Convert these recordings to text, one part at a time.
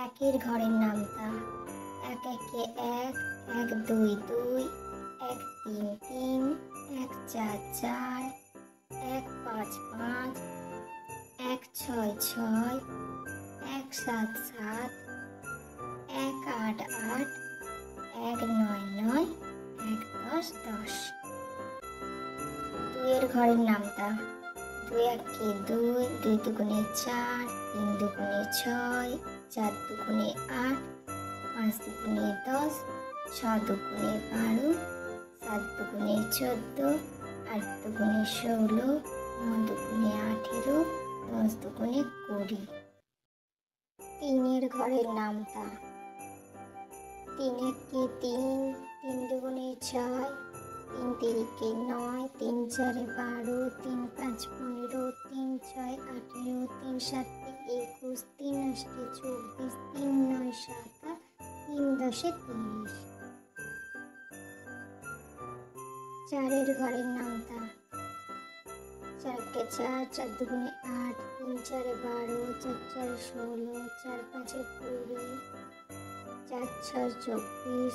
একের ঘরের নামতা। এক একে এক, এক দুই দুই, এক তিন তিন, এক চার চার, এক পাঁচ পাঁচ, এক ছয় ছয়, এক সাত সাত, এক আট আট, এক নয় নয়, এক দশ দশ। দুইয়ের ঘরের নামতা। দুই একে দুই, দুই দুগুণে চার, তিন দুগুণে ছয়, চার দুগুণে আট, পাঁচ দুগুণে 10, ছয় দুগুণে 12, সাত দুগুণে 14, আট দুগুণে 16, নয় দুগুণে 18, 10 দুগুণে 20। তিনের ঘরের নামতা। তিন একে তিন, তিন দুগুণে 6, তিন তিরিকে 9, তিন চারে 12, তিন পাঁচ 15, তিন ছয় 18, তিন সাতে 21, তিন আষ্টে 24, তিন নয় 27, তিন দশে 30। চারের ঘরের নামতা। চার একে চার, চার দুগুণে 8, তিন চারে 12, চার চারে 16, চার পাঁচে 20, চার ছয় 24,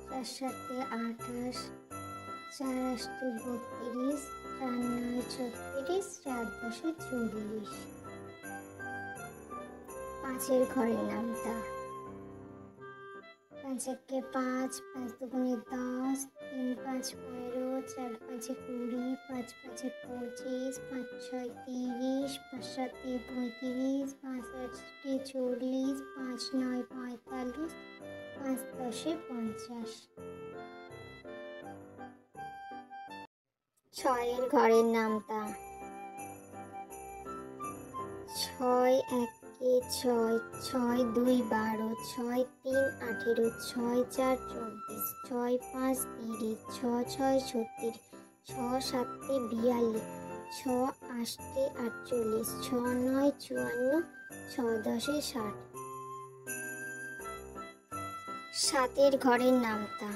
চার সাতে 28, চার আষ্টে 32, চার নয় 36, চার দশে 40। পাঁচের ঘরের নামতা। পাঁচ একে 5, পাঁচ দুগুণে 10, তিন পাঁচ 15, চার পাঁচে 20, পাঁচ পাঁচে 25, পাঁচ ছয় 30, পাঁচ সাতে 35, পাঁচ আটে 40, পাঁচ নয় 45, পাঁচ দশে 50। ছয়ের ঘরের নামতা। ছয় একে ছয়, ছয় দুই 12, ছয় তিন 18, ছয় চার 24, ছয় পাঁচ 30, ছয় ছয় 36, ছয় সাতে 42, ছয় আষ্টে 48, ছয় নয় 54, ছয় দশে 60। সাতের ঘরের নামতা।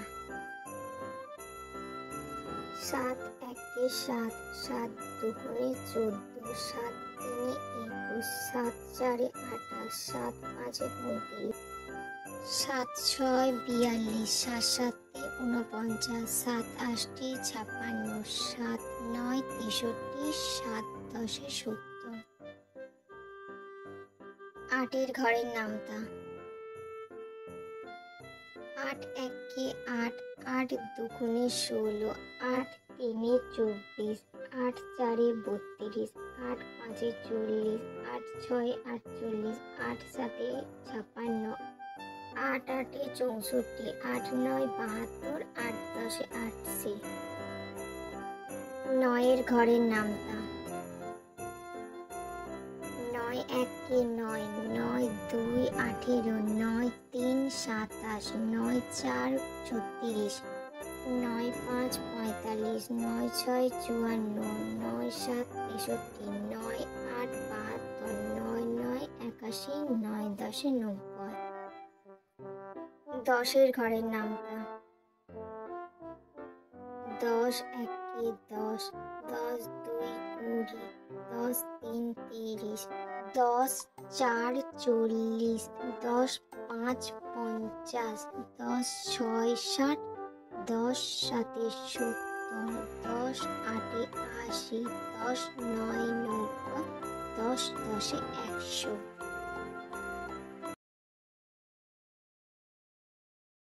সাত একে 7, সাত দুগুণে 14, সাত তিনে 21, সাত চারে 28, সাত পাঁচে 35, সাত ছয় 42, সাত সাতে 49, সাত আষ্টে 56, সাত নয় 63, সাত দশে 70। আটের ঘরের নামতা। আট একে 8, আট দুগুণে 16, আট তিনে 24, আট চারে 32, আট পাঁচে 40, আট ছয় 48, আট সাতে 56, আট আটে 64, আট নয় 72, আট দশে 80। নয়ের ঘরের নামতা। নয় একে 9, নয় দুই 18, নয় তিন 27, নয় চার 36, নয় পাঁচ 45, নয় ছয় 54, নয় সাত 63, নয় আট 72, নয় নয় 81, নয় দশে 90। দশের ঘরের নামতা। 10 একে 10, 10 দুই 20, 10 তিন 30, 10 চার 40, 10 পাঁচ 50, 10 ছয় 60, 10 সাতে 70, 10 আটে 80, 10 নয় 90, 10 দশে 100।